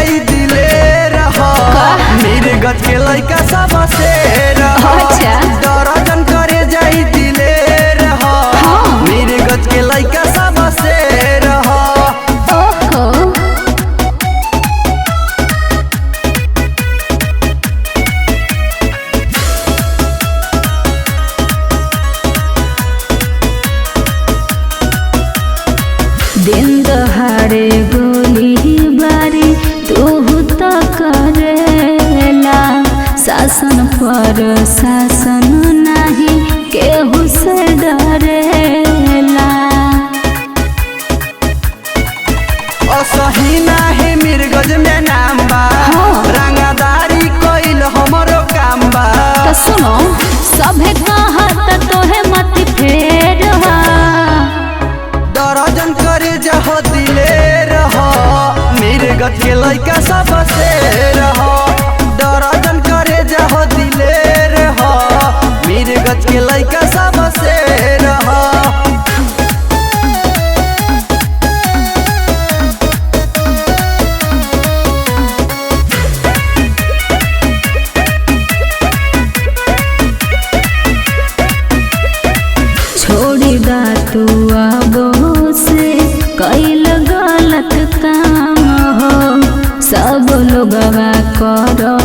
जाई दिले रहा मेरे गज के लइका सब से रहा दर्जन करे जाई दिले रहा मेरे गज के लइका सब से रहा दिन दहाड़े गोली बारी तू तो करेला शासन पर शासन नहीं केहू से डरेला असही नाही मिर्गज में नाम बा रंगादारी कोइल हमरो काम बा तो सुनो सभे कहत तोहे मत फेर दर्जन करे जहो दिले रहो मेरे गज के लइका सब से रहो दर्जन करे जहो दिले रहो मेरे गज के लइका सब से रहो छोड़ी दा तू आबो से कैल गलत काम हो सब लोगवा करो